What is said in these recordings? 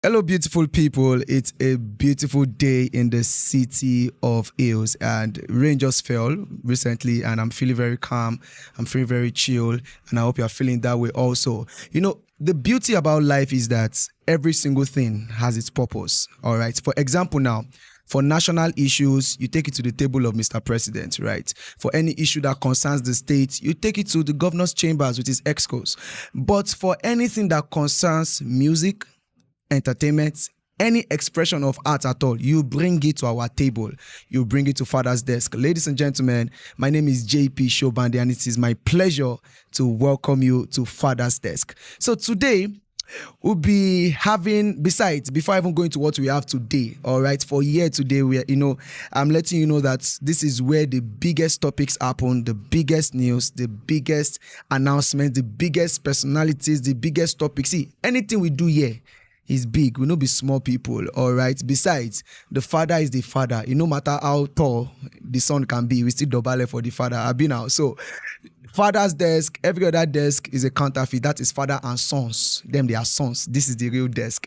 Hello, beautiful people. It's a beautiful day in the city of hills, and rain just fell recently, and I'm feeling very calm. I'm feeling very chill, and I hope you're feeling that way also. The beauty about life is that every single thing has its purpose. All right. For example, now, for national issues, you take it to the table of Mr. President, right? For any issue that concerns the state, you take it to the governor's chambers with his excos. But for anything that concerns music, entertainment, any expression of art at all, you bring it to our table. You bring it to Father's desk. Ladies and gentlemen, my name is JP Shobande, and it is my pleasure to welcome you to Father's desk. So today, we'll be having, before even going to what we have today, all right, for here today, I'm letting you know that this is where the biggest topics happen, the biggest news, the biggest announcements, the biggest personalities, the biggest topics. See, anything we do here is big. We no be small people, all right? Besides, the father is the father. No matter how tall the son can be, we still double for the father. I've been now. So, father's desk, every other desk is a counterfeit. That is father and sons. Them, they are sons. This is the real desk.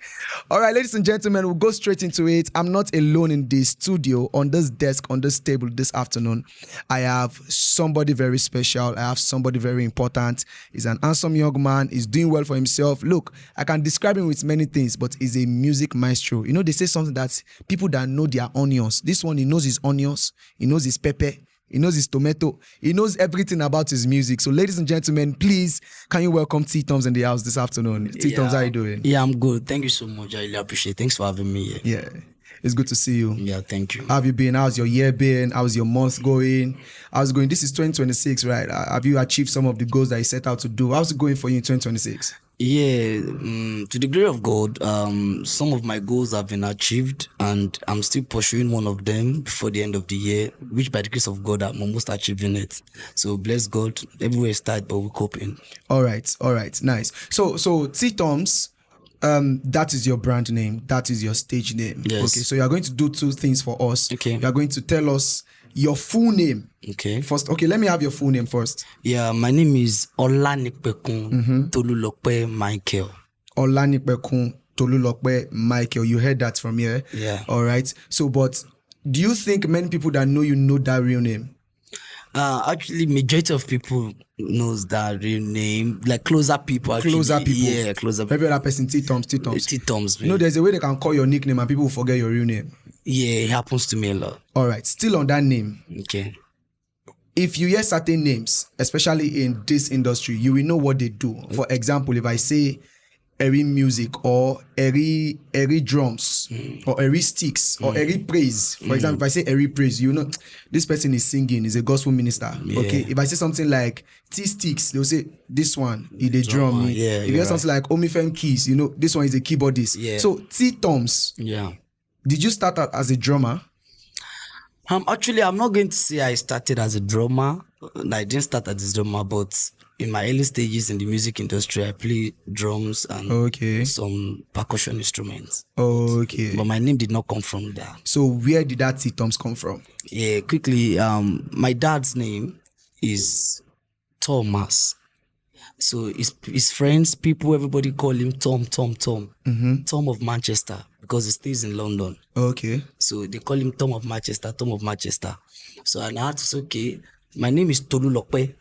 All right, ladies and gentlemen, we'll go straight into it. I'm not alone in the studio, on this desk, on this table this afternoon. I have somebody very special. I have somebody very important. He's an handsome young man. He's doing well for himself. Look, I can describe him with many things, but he's a music maestro. They say something that people that know their onions. This one, he knows his onions. He knows his pepper. He knows his tomato. He knows everything about his music. So, ladies and gentlemen, please, can you welcome T-Toms in the house this afternoon? T-Toms, how are you doing? Yeah, I'm good. Thank you so much. I really appreciate it. Thanks for having me here. Yeah, it's good to see you. Yeah, thank you. How have you been? How's your year been? How's your month going? How's it going? This is 2026, right? Have you achieved some of the goals that you set out to do? How's it going for you in 2026? Yeah, to the glory of God, some of my goals have been achieved, and I'm still pursuing one of them before the end of the year, which by the grace of God, I'm almost achieving it. So bless God, everywhere is tight, but we're coping. All right, nice. So T-Toms, that is your brand name. That is your stage name. Yes. Okay, so you are going to do two things for us. Okay. You are going to tell us your full name. Okay. First, okay, let me have your full name first. Yeah, my name is Ttlic Michael. Ttlic Michael. You heard that from here. Yeah. All right. So, but do you think many people that know you know that real name? Actually, majority of people knows that real name, like closer people. Actually. Closer people. Yeah, closer people. Every other person, T-Toms. T-Toms. There's a way they can call your nickname and people will forget your real name. Yeah, it happens to me a lot. All right. Still on that name. Okay. If you hear certain names, especially in this industry, you will know what they do. For example, if I say Eri music or Eri drums or Eri sticks or Eri praise, for example, if I say Eri praise, this person is singing, is a gospel minister. Yeah. Okay. If I say something like T sticks, they'll say this one is the drum. Yeah, if you hear something like Omifem keys, this one is a keyboardist. Yeah. So T-Toms. Yeah. Did you start out as a drummer? Actually, I'm not going to say I started as a drummer. I didn't start as a drummer, but in my early stages in the music industry, I play drums and some percussion instruments. Okay. But my name did not come from there. So where did that T-Toms come from? Yeah, quickly, my dad's name is Thomas. So his friends, people, everybody call him Tom. Mm-hmm. Tom of Manchester, because he stays in London. Okay. So they call him Tom of Manchester. So I had to say, okay, my name is Ttlic,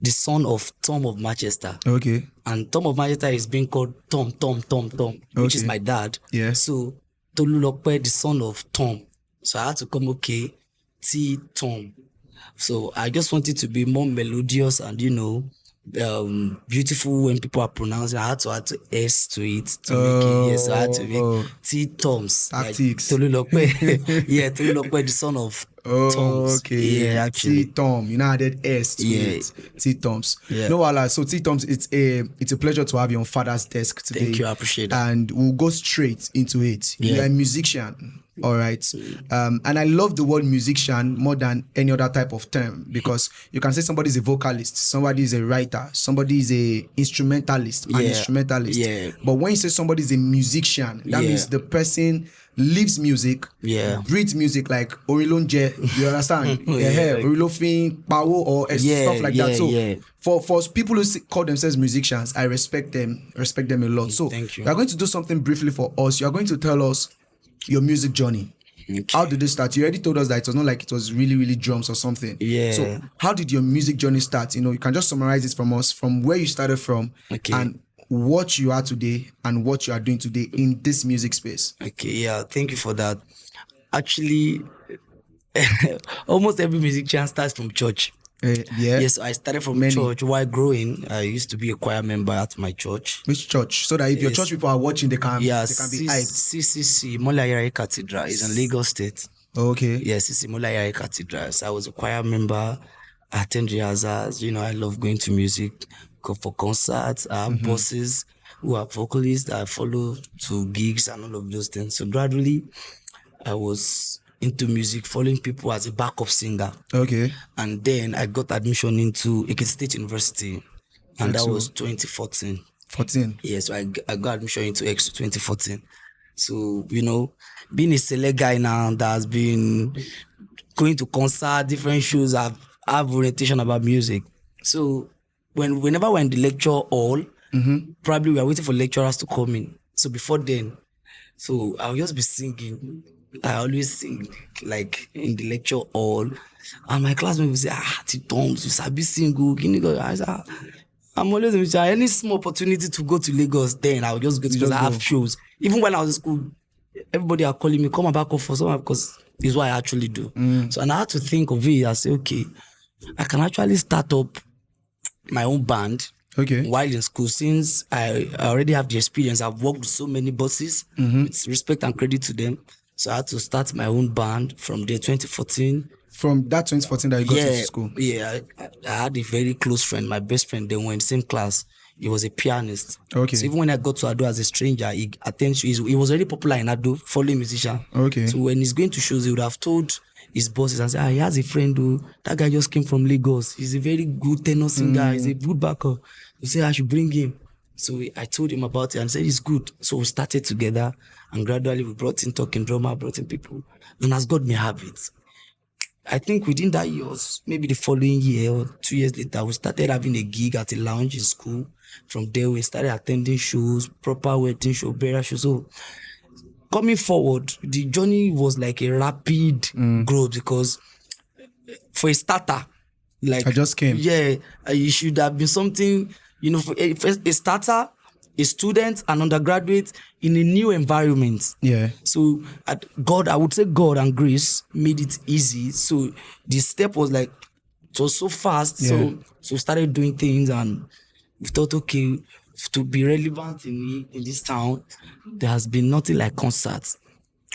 the son of Tom of Manchester. Okay. And Tom of Manchester is being called Tom, which is my dad. Yeah. So Ttlic, the son of Tom. So I had to come, okay, T-Tom. So I just wanted to be more melodious and, beautiful when people are pronouncing. I had to add S to it to make it. Yes, I had to make T-Toms. Tactics. Like, Ttlic, the son of Toms. Okay. Yeah, actually. T-Tom. Added S to it. T-Toms. Yeah. No, Allah. So T-Toms, it's a pleasure to have you on Father's desk today. Thank you. I appreciate that. And we'll go straight into it. Yeah. You're a musician. All right. And I love the word musician more than any other type of term, because you can say somebody is a vocalist, somebody is a writer, somebody is a instrumentalist, an instrumentalist. Yeah. But when you say somebody is a musician, that means the person lives music, breathes music, like Orilonje, you understand? Orilofin, Power, or stuff like that. So for people who call themselves musicians, I respect them a lot. So thank you. We are going to do something briefly for us. You are going to tell us your music journey. Okay. How did it start? You already told us that it was not like it was really, really drums or something. Yeah. So how did your music journey start? You can just summarize it from us, from where you started from, and what you are today and what you are doing today in this music space. Okay, yeah, thank you for that. Actually, almost every musician starts from church. Yes, I started from church. While growing, I used to be a choir member at my church. Which church? So that if your church people are watching, they can be hyped. CCC, Molayari Cathedral, is in Lagos State. Okay. Yes, CCC Molayari Cathedral. So I was a choir member. I attend rehearsals. I love going to music, go for concerts. I have bosses who are vocalists that I follow to gigs and all of those things. So gradually, I was into music, following people as a backup singer. Okay. And then I got admission into Ekiti State University, and that was 2014. 14. Yeah, so I got admission into EXO 2014. So, being a select guy now that has been going to concerts, different shows, I have orientation about music. So whenever we're in the lecture hall, probably we are waiting for lecturers to come in. So before then, so I'll just be singing. I always sing like in the lecture hall, and my classmates will say, T-Toms, you sabi sing, I say, I'm always in any small opportunity to go to Lagos, then I'll just go because I have shows. Even when I was in school, everybody are calling me, come back up for someone, because it's what I actually do. So and I had to think of it. I say, okay, I can actually start up my own band. Okay. While in school, since I already have the experience, I've worked with so many bosses, with respect and credit to them. So I had to start my own band from there, 2014. From that 2014 that you got into school? Yeah, I had a very close friend, my best friend. They were in the same class. He was a pianist. Okay. So even when I got to Ado as a stranger, he was already popular in Ado, following musician. Okay. So when he's going to shows, he would have told his bosses and say, he has a friend who, that guy just came from Lagos. He's a very good tenor singer. He's a good backer. He said I should bring him. So I told him about it and said it's good. So we started together, and gradually we brought in talking drummer, brought in people. And as God may have it, I think within that year, maybe the following year or 2 years later, we started having a gig at a lounge in school. From there, we started attending shows, proper wedding show, burial shows. So coming forward, the journey was like a rapid growth, because for a starter, like I just came. Yeah, it should have been something, for a starter, a student, an undergraduate in a new environment. Yeah. So I would say God and grace made it easy. So the step was like, it was so fast. Yeah. So we started doing things, and we thought, okay, to be relevant in this town, there has been nothing like concerts.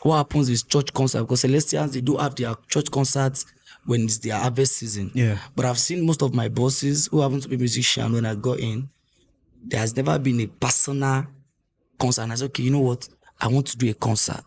What happens is church concerts, because Celestians, they do have their church concerts when it's their harvest season. Yeah. But I've seen most of my bosses who happen to be musicians, when I got in, there has never been a personal concert. And I said, okay, you know what? I want to do a concert,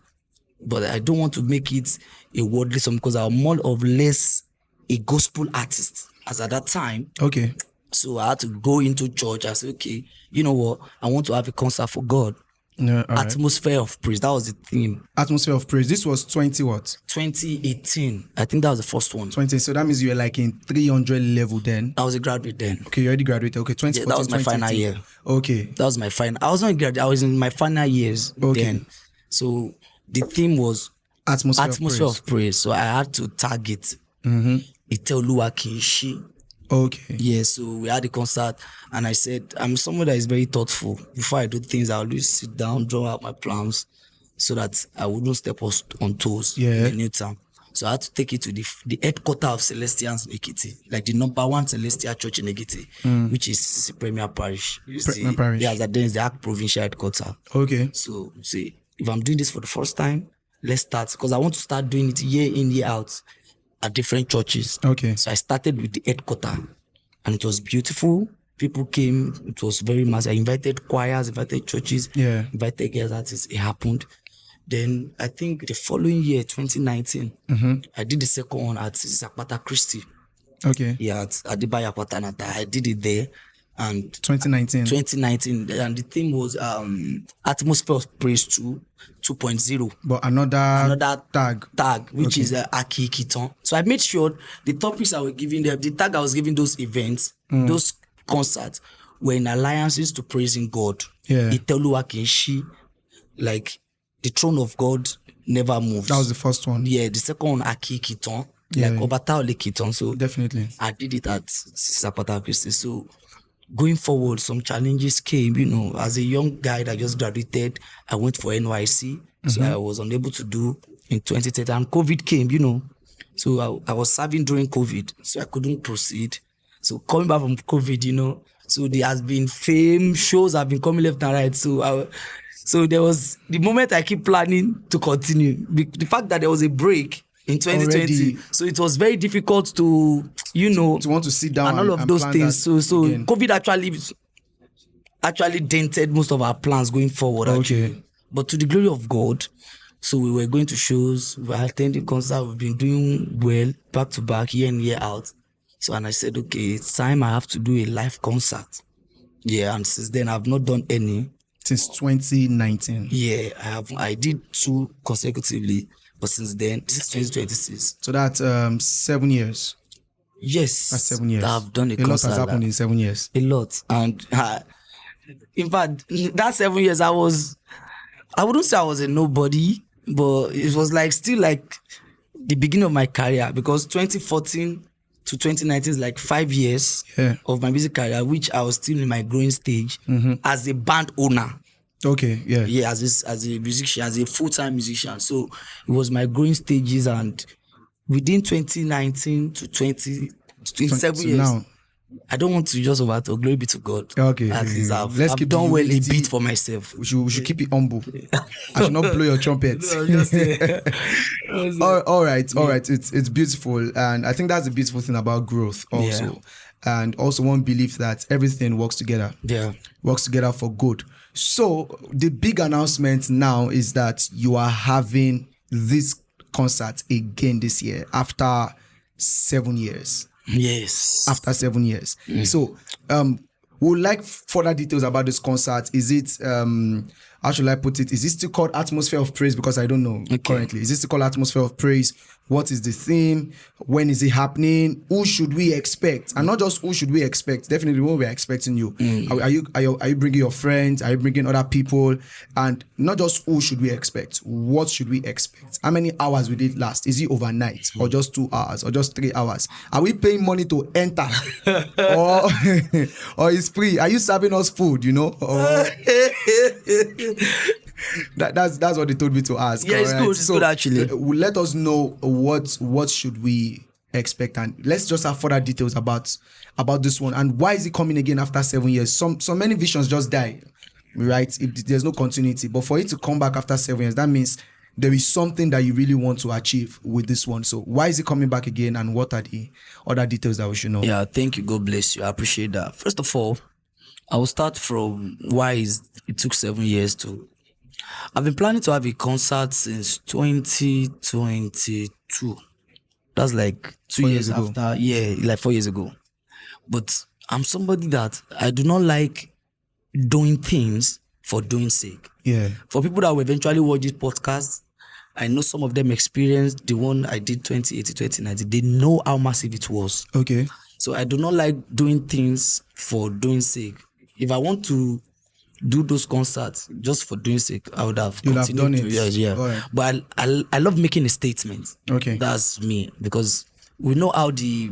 but I don't want to make it a worldly song, because I'm more or less a gospel artist as at that time. Okay. So I had to go into church and say, okay, you know what? I want to have a concert for God. Yeah, Atmosphere of praise. That was the theme. Atmosphere of praise. This was 2018. I think that was the first one. 20. So that means you were like in 300 level then. I was a graduate then. Okay, you already graduated. Okay, 2014. Yeah, that was my final year. Okay. That was my final. I was not graduate. I was in my final years then. So the theme was atmosphere of praise. So I had to target Ttlic Podcast. Okay. Yeah, so we had a concert, and I said, I'm someone that is very thoughtful. Before I do things, I always sit down, draw out my plans, so that I wouldn't step on toes in the new town. So I had to take it to the headquarters of Celestians in Ekiti, like the number one Celestial church in Ekiti, which is Premier Parish. Parish. Yeah, that then is the provincial headquarters. Okay. So see, if I'm doing this for the first time, let's start, because I want to start doing it year in, year out at different churches. Okay. So I started with the headquarters, and it was beautiful. People came. It was very massive. I invited choirs, invited churches, invited guest artists. It happened. Then I think the following year, 2019, I did the second one at Zapata Christie. Okay. Yeah, at Adibaya Patanata. I did it there. And 2019. 2019, and the theme was Atmosphere of Praise 2.0. But another tag, which is Aki Kiton. So I made sure the topics I was giving them, the tag I was giving those events, those concerts, were in alliances to praising God. Yeah. Ttlic Podcast, like the throne of God never moves. That was the first one. Yeah, the second one, Aki Kiton, Yeah. like Obata Kiton. So Definitely. I did it at Zapata Christie. So going forward, some challenges came, as a young guy that just graduated, I went for NYC. So I was unable to do in 2030. And COVID came, So I was serving during COVID. So I couldn't proceed. So coming back from COVID, so there has been fame, shows have been coming left and right. So there was the moment I keep planning to continue. The fact that there was a break in 2020, already. So it was very difficult to want to sit down and all of those things. So again. COVID actually dented most of our plans going forward. Actually. But to the glory of God, so we were going to shows, we were attending concerts, we've been doing well back to back, year in, year out. So and I said, okay, it's time I have to do a live concert. Yeah, and since then I've not done any. Since 2019. Yeah, I did 2 consecutively, but since then, this is 2026. So that's 7 years. Yes. That's 7 years. I've done a lot concert has happened in 7 years. A lot. And in fact, that 7 years I wouldn't say I was a nobody, but it was still the beginning of my career, because 2014 to 2019 is 5 years of my music career, which I was still in my growing stage as a band owner. Okay, yeah. Yeah, as a musician, as a full-time musician. So it was my growing stages, and within 2019 to 27 years, now, I don't want to just overtalk. Glory be to God. Okay. At least I've keep done well a unity. bit for myself. We should keep it humble. I should not blow your trumpet. All right. It's beautiful, and I think that's the beautiful thing about growth also. Yeah. And also one belief that everything works together. Yeah. Works together for good. So the big announcement now is that you are having this concert again this year after 7 years. Yes. After 7 years. So we would like further details about this concert. Is it how should I put it? Is this still called Atmosphere of Praise? Because I don't know currently. Is this still called Atmosphere of Praise? What is the theme? When is it happening? Who should we expect? And not just who should we expect, definitely when we're expecting you. Are you bringing your friends? Are you bringing other people? And not just who should we expect? What should we expect? How many hours will it last? Is it overnight or just 2 hours or just 3 hours? Are we paying money to enter? or it's free? Are you serving us food, Or that's what they told me to ask. Yeah, it's right? good. It's good actually. Let us know what should we expect, and let's just have further details about this one, and why is it coming again after 7 years? So many visions just die, right? If there's no continuity, but for it to come back after 7 years, that means there is something that you really want to achieve with this one. So why is it coming back again, and what are the other details that we should know? Yeah, thank you. God bless you. I appreciate that. First of all, I will start from why it took 7 years to. I've been planning to have a concert since 2022. That's 2 years ago. after. Yeah, 4 years ago. But I'm somebody that I do not like doing things for doing sake. Yeah. For people that will eventually watch this podcast, I know some of them experienced the one I did 2018, 2019. They know how massive it was. Okay. So I do not like doing things for doing sake. If I want to do those concerts just for doing sake, I would have You'd continued have done it. Yeah. Right. But I love making a statement. Okay. That's me, because we know how the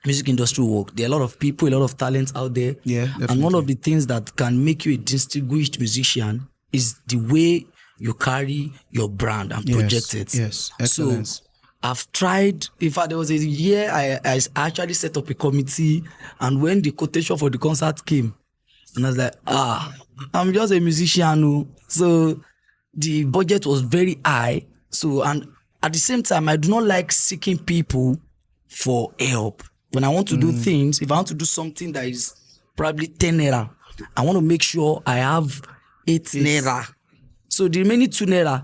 music industry works. There are a lot of people, a lot of talents out there. Yeah, definitely. And one of the things that can make you a distinguished musician is the way you carry your brand and project it. Yes, excellence. So I've tried. In fact, there was a year I actually set up a committee, and when the quotation for the concert came, and I was like, I'm just a musician. So the budget was very high. So, and at the same time, I do not like seeking people for help. When I want to do things, if I want to do something that is probably 10 naira, I want to make sure I have 8 naira. So the remaining 2 naira,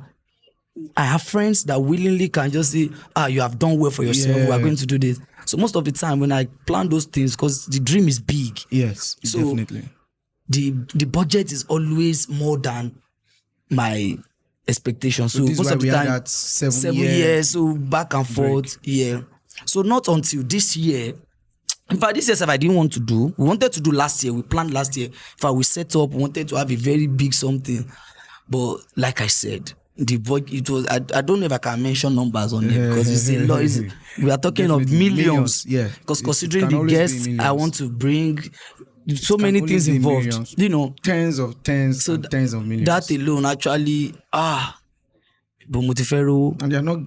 I have friends that willingly can just say, you have done well for yourself. We are going to do this. So most of the time when I plan those things, because the dream is big. Yes, so definitely. The budget is always more than my expectations. So this most is why of the we time, had that 7 years, so back and forth. Yeah. So not until this year. In fact, this year I didn't want to do. We wanted to do last year. We planned last year. In fact, we set up, we wanted to have a very big something. But like I said, the budget, it was, I don't know if I can mention numbers on it, because it's a lot. We are talking of millions. Yeah. Because considering the guests I want to bring, so many things involved. Millions. You know. Tens of millions. That alone actually, but Mutifero. And you're not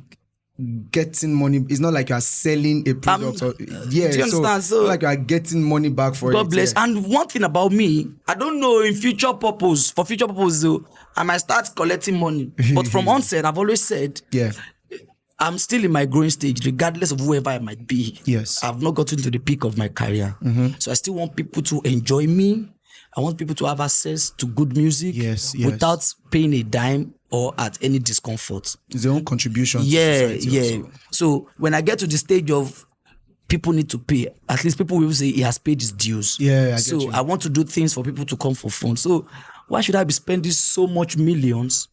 getting money. It's not like you're selling a product. Do you understand? So like you're getting money back for God bless. Yeah. And one thing about me, I don't know for future purpose though, I might start collecting money. But from onset, I've always said, I'm still in my growing stage, regardless of whoever I might be. Yes. I've not gotten to the peak of my career. So I still want people to enjoy me. I want people to have access to good music without paying a dime or at any discomfort. It's their own contribution to society. Also. So when I get to the stage of people need to pay, at least people will say he has paid his dues. I want to do things for people to come for fun. So why should I be spending so much millions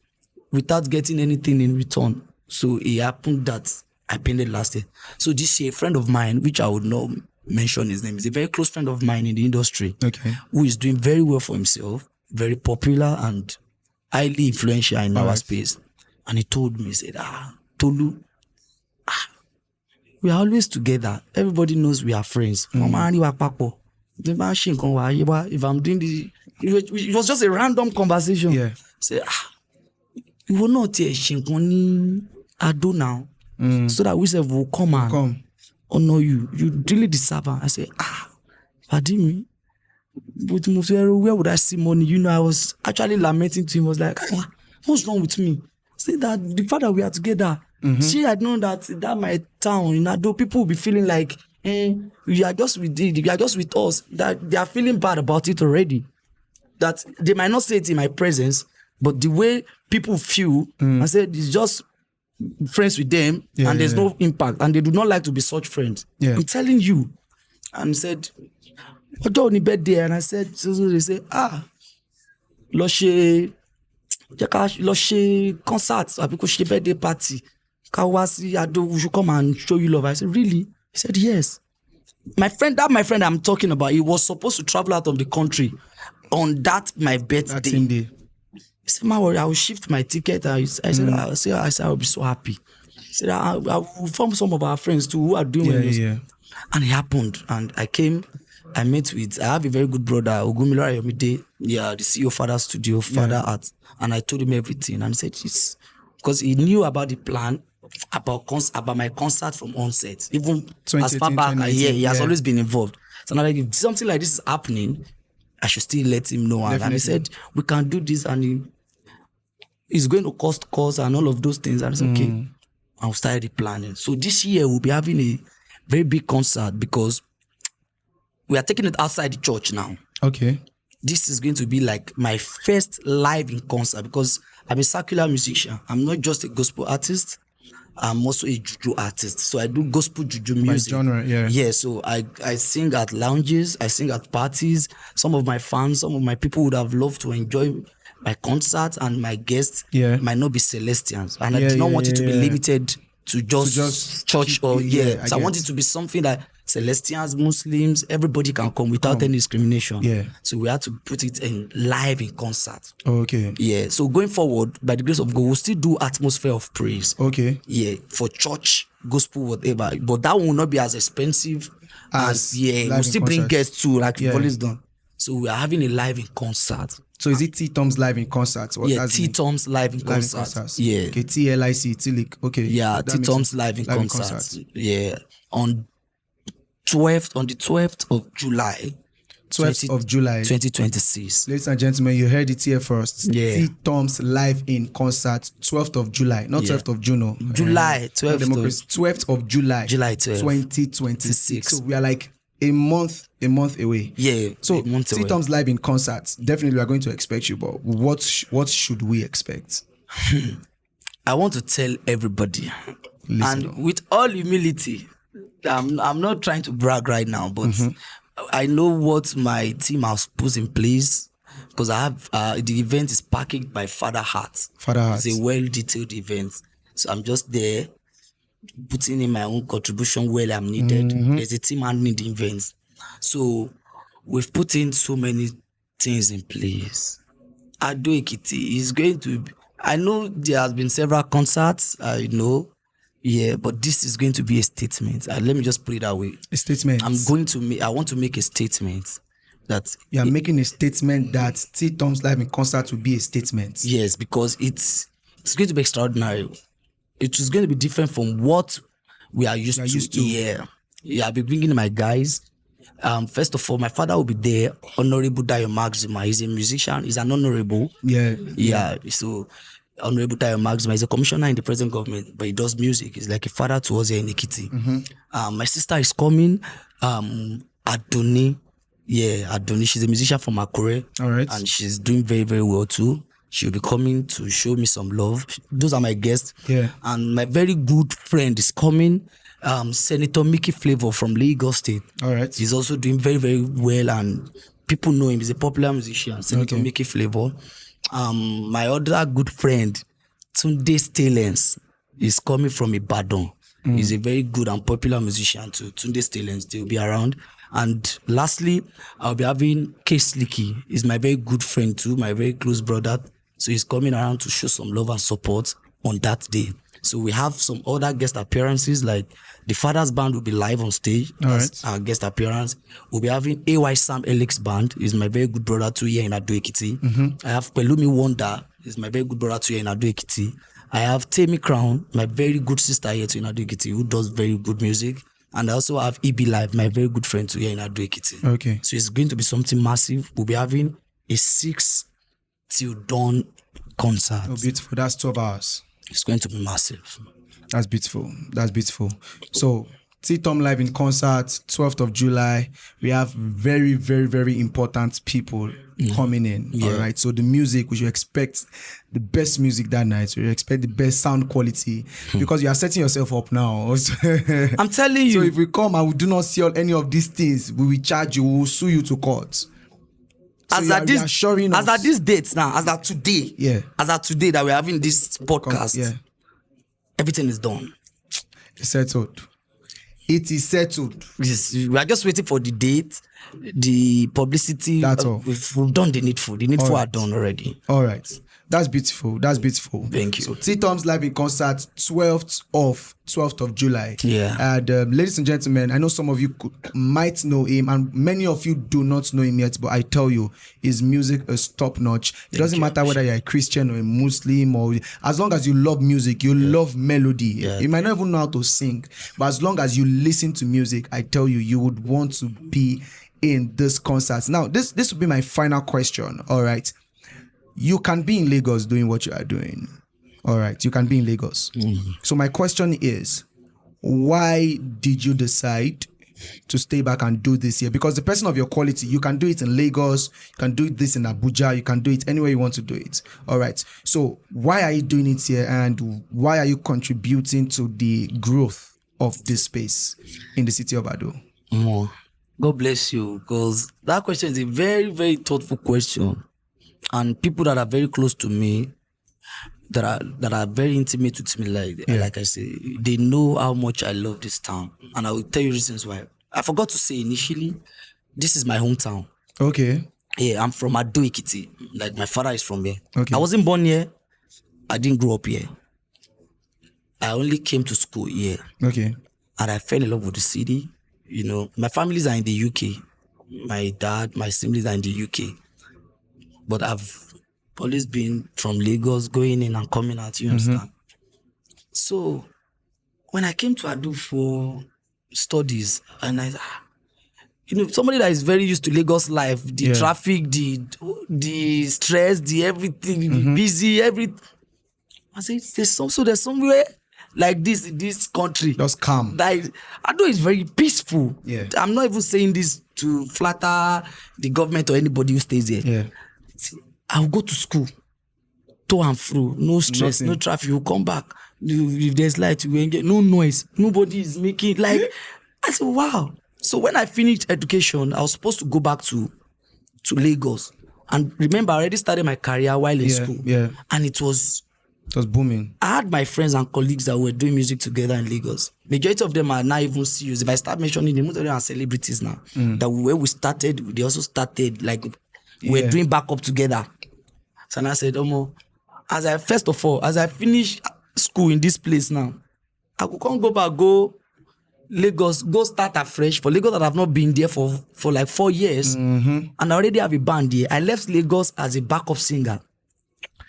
without getting anything in return? So it happened that I painted last year. So this year, a friend of mine, which I would not mention his name, is a very close friend of mine in the industry, who is doing very well for himself, very popular and highly influential in our space. And he told me, he said, Tolu, we are always together. Everybody knows we are friends. If I'm doing this, it was just a random conversation. He said, you will not Ado now, so that we say will come and honor you. You really deserve it. I said, pardon me. But where would I see money? You know, I was actually lamenting to him. I was like, what's wrong with me? Say that the fact that we are together. See, I know that my town, in Ado, people will be feeling like, you are just with us. That they are feeling bad about it already. That they might not say it in my presence, but the way people feel, I said, it's just friends with them, and there's no impact, and they do not like to be such friends. I'm telling you. And he said, on birthday, and I said, so they say, lo she concert, because she birthday party. We should come and show you love. I said, really? He said, yes. My friend I'm talking about, he was supposed to travel out of the country on my birthday. He said, "Ma, I will shift my ticket." I said, I will be so happy. He said, I will inform some of our friends too who are doing well. And it happened. And I came, I have a very good brother, Ogumilora Yomide, the CEO of Father Studio, Father Art. And I told him everything. And he said, it's because he knew about the plan, about my concert from onset. Even as far back a year, he has always been involved. So now, like, if something like this is happening, I should still let him know. And he said, we can do this, and it's going to cost and all of those things. And I said, okay, I'll start the planning. So this year we'll be having a very big concert because we are taking it outside the church now. Okay. This is going to be like my first live in concert because I'm a secular musician. I'm not just a gospel artist. I'm also a juju artist. So I do gospel juju music. By genre, Yeah, so I sing at lounges, I sing at parties. Some of my fans, some of my people would have loved to enjoy my concerts, and my guests might not be Celestians. And I do not want it to be limited to just church or So I want it to be something that Celestians, Muslims, everybody can come without any discrimination. Yeah. So we have to put it in live in concert. Okay. Yeah. So going forward, by the grace of God, we'll still do atmosphere of praise. Okay. Yeah. For church, gospel, whatever. But that will not be as expensive as we'll still bring guests too, like we've always done. So we are having a live in concert. So is it T-Tom's live in concert? T-Tom's live in concert. Yeah. Okay, Ttlic, Ttlic. Okay. Yeah, T-Tom's live in concert. Yeah. On the 12th of July. 12th of July 2026. Ladies and gentlemen, you heard it here first. Yeah. T-Tom's live in concert, 12th of July, not 12th of June. July, 12th of July. July 12th. 2026. So we are like a month away. Yeah. So T-Tom's live in concert. Definitely we are going to expect you, but what should we expect? I want to tell everybody, Listen and up. with all humility, I'm not trying to brag right now, but I know what my team has put in place, because I have the event is packaged by Father Heart. Father Heart. It's a well-detailed event, so I'm just there putting in my own contribution where I'm needed. There's a team handling the events, so we've put in so many things in place. Ado Ekiti is going to. I know there has been several concerts. I know, yeah, but this is going to be a statement. Let me just put it that way. A statement. I want to make a statement that You are making a statement that Tom's live in concert will be a statement. yes, because it's going to be extraordinary. It is going to be different from what we are used to. Yeah, I'll be bringing my guys. First of all, my father will be there. Honorable Dayo Maxima. He's a musician. He's an honorable. Yeah. So Honorable Dayo Maxima is a commissioner in the present government, but he does music. He's like a father to us here in Ekiti. My sister is coming. Adoni. Yeah, Adoni. She's a musician from Akure. All right. And she's doing very, very well too. She'll be coming to show me some love. Those are my guests. Yeah. And my very good friend is coming. Senator Mickey Flavor from Lagos State. All right. He's also doing very, very well, and people know him. He's a popular musician, Senator Mickey Flavor. My other good friend, Tunde Stalens, is coming from Ibadan. He's a very good and popular musician too. Tunde Stalens, they'll be around. And lastly, I'll be having Ttlic. He's my very good friend too, my very close brother. So he's coming around to show some love and support on that day. So we have some other guest appearances, like the Father's Band will be live on stage as our guest appearance. We'll be having AY Sam Alex Band, is my very good brother too here in Ado Ekiti. I have Pelumi Wonder, is my very good brother too here in Ado Ekiti. I have Temi Crown, my very good sister here too in Ado Ekiti, who does very good music. And I also have EB Live, my very good friend too here in Ado Ekiti. Okay. So it's going to be something massive. We'll be having a 6 till dawn concert. Oh, beautiful. That's 12 hours. It's going to be massive. That's beautiful. That's beautiful. So, Tom live in concert, 12th of July. We have very, very, very important people coming in. Yeah. All right. So the music, we should expect the best music that night. We expect the best sound quality because you are setting yourself up now. I'm telling you. So if we come and we do not see any of these things, we will charge you. We will sue you to court. So as at this date now, as at today, as at today that we're having this podcast, everything is done. It's settled. It is settled. Yes, we are just waiting for the date, the publicity. That's all. We've done the needful. The needful are done already. All right. That's beautiful. That's beautiful. Thank you. So Tom's live in concert, 12th of July. Yeah. And ladies and gentlemen, I know some of you might know him, and many of you do not know him yet. But I tell you, his music is top notch. It doesn't matter whether you're a Christian or a Muslim, or as long as you love music, you love melody. Yeah. You might not even know how to sing, but as long as you listen to music, I tell you, you would want to be in this concert. Now, this will be my final question. All right. You can be in Lagos doing what you are doing. All right. You can be in Lagos. So my question is, why did you decide to stay back and do this here? Because the person of your quality, you can do it in Lagos, you can do this in Abuja, you can do it anywhere you want to do it. All right. So why are you doing it here, and why are you contributing to the growth of this space in the city of Ado? God bless you, because that question is a very, very thoughtful question. And people that are very close to me, that are very intimate with me, like I say, they know how much I love this town. And I will tell you reasons why. I forgot to say initially, this is my hometown. Okay. Yeah, I'm from Ado Ekiti. Like, my father is from here. Okay. I wasn't born here. I didn't grow up here. I only came to school here. Okay. And I fell in love with the city. You know, my families are in the UK. My dad, my siblings are in the UK. But I've always been from Lagos, going in and coming out, you understand? So when I came to Ado for studies, and somebody that is very used to Lagos life, the traffic, the stress, the everything, the busy, everything. I said, there's somewhere like this in this country. Just calm. Ado is very peaceful. Yeah. I'm not even saying this to flatter the government or anybody who stays here. Yeah. I'll go to school to and fro, no stress, Nothing. no traffic. You come back. If there's light, you engage. No noise. Nobody is making like. I said, wow. So when I finished education, I was supposed to go back to Lagos. And remember, I already started my career while in school. Yeah. And it was booming. I had my friends and colleagues that were doing music together in Lagos. Majority of them are not even serious. If I start mentioning them, most of them are celebrities now. That where we started, they also started like we're doing backup together. So I said, as I finish school in this place now, I could come go back, go Lagos, go start afresh for Lagos that I've not been there for like 4 years. And I already have a band here. I left Lagos as a backup singer.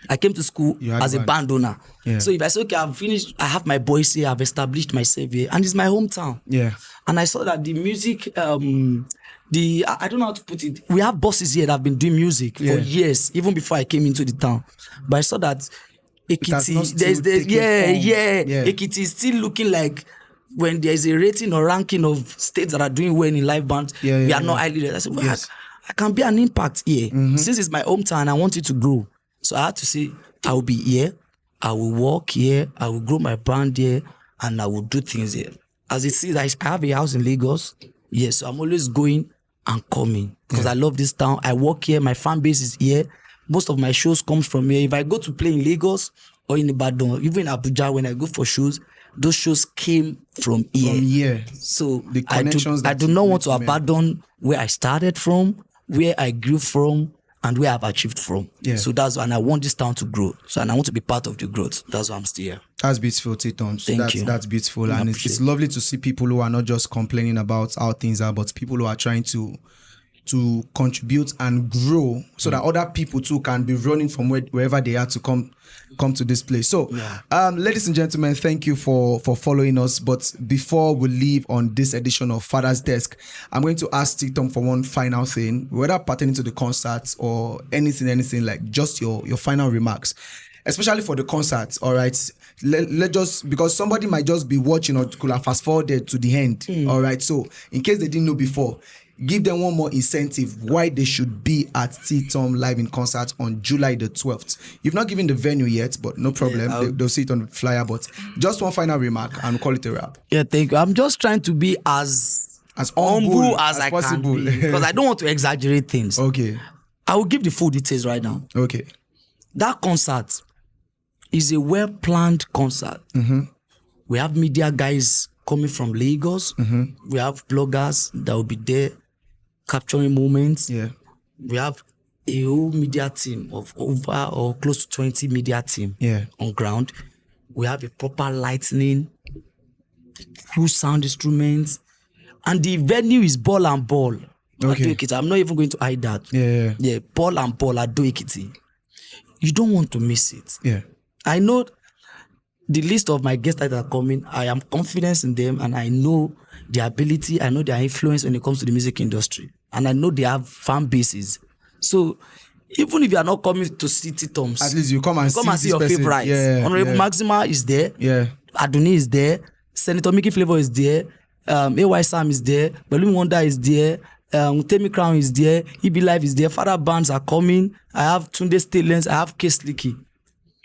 I came to school as a band owner. Yeah. So if I say, okay, I've finished, I have my boys here, I've established myself here, and it's my hometown. Yeah. And I saw that the music, I don't know how to put it. We have bosses here that have been doing music for years, even before I came into the town. But I saw that Ekiti, Ekiti is still looking like when there's a rating or ranking of states that are doing well in live bands, we are not highly rated. I said, well, I can be an impact here. Since it's my hometown, I want it to grow. So I had to say, I will be here, I will work here, I will grow my brand here, and I will do things here. As it is, I have a house in Lagos. Yes, so I'm always going and coming because I love this town. I work here, my fan base is here. Most of my shows comes from here. If I go to play in Lagos or in Ibadan, even in Abuja, when I go for shows, those shows came from here. So the connections I do not want to abandon where I started from, where I grew from, and where I've achieved from. Yeah. So and I want this town to grow. So, and I want to be part of the growth. That's why I'm still here. That's beautiful, T-Tom. Thank you. That's beautiful. And it's lovely to see people who are not just complaining about how things are, but people who are trying to contribute and grow so that other people too can be running from wherever they are to come to this place. So, ladies and gentlemen, thank you for following us. But before we leave on this edition of Father's Desk, I'm going to ask T-Tom for one final thing, whether pertaining to the concerts or anything like just your final remarks, especially for the concerts. All right, let just, because somebody might just be watching or could have fast forwarded to the end. All right, so in case they didn't know before, give them one more incentive why they should be at T-Tom live in concert on July the 12th. You've not given the venue yet, but no problem. They'll see it on the flyer. But just one final remark and we'll call it a wrap. Yeah, thank you. I'm just trying to be as humble as I possible. Can be, because I don't want to exaggerate things. Okay. I will give the full details right now. Okay. That concert is a well-planned concert. We have media guys coming from Lagos. We have bloggers that will be there capturing moments. Yeah. We have a whole media team of over or close to 20 media team on ground. We have a proper lighting, full sound instruments, and the venue is ball and ball. Okay. I'm not even going to hide that. Yeah, ball and ball at Ttlic. You don't want to miss it. Yeah. I know the list of my guests that are coming, I am confident in them and I know their ability, I know their influence when it comes to the music industry. And I know they have fan bases. So even if you are not coming to see T-Toms, at least you come and see your favorites. Honorable Maxima is there. Yeah. Adoni is there. Senator Mickey Flavor is there. AY Sam is there. Balloon Wonder is there. Temi Crown is there. EB Live is there. Father bands are coming. I have Tunde Stallions. I have Ttlic.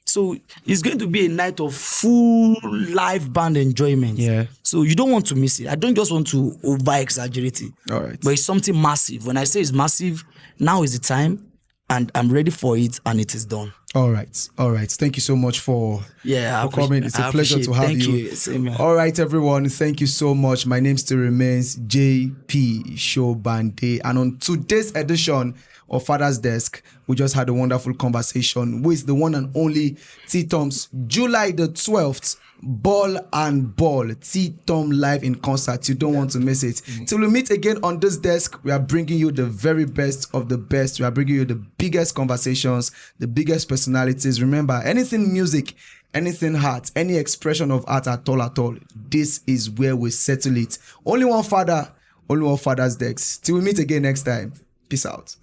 So it's going to be a night of full live band enjoyment. Yeah. So you don't want to miss it. I don't just want to over-exaggerate it. All right. But it's something massive. When I say it's massive, now is the time and I'm ready for it and it is done. All right. Thank you so much for coming. It's a pleasure to have you. Same here. All right, everyone. Thank you so much. My name still remains JP Shobande. And on today's edition of Father's Desk, we just had a wonderful conversation with the one and only T-Tom's July the 12th, Ball and Ball, T-Tom live in concert. You don't want to miss it. Till we meet again on this desk, we are bringing you the very best of the best. We are bringing you the biggest conversations, the biggest personalities. Remember, anything music, anything art, any expression of art at all, this is where we settle it. Only one father, only one Father's Desk. Till we meet again next time. Peace out.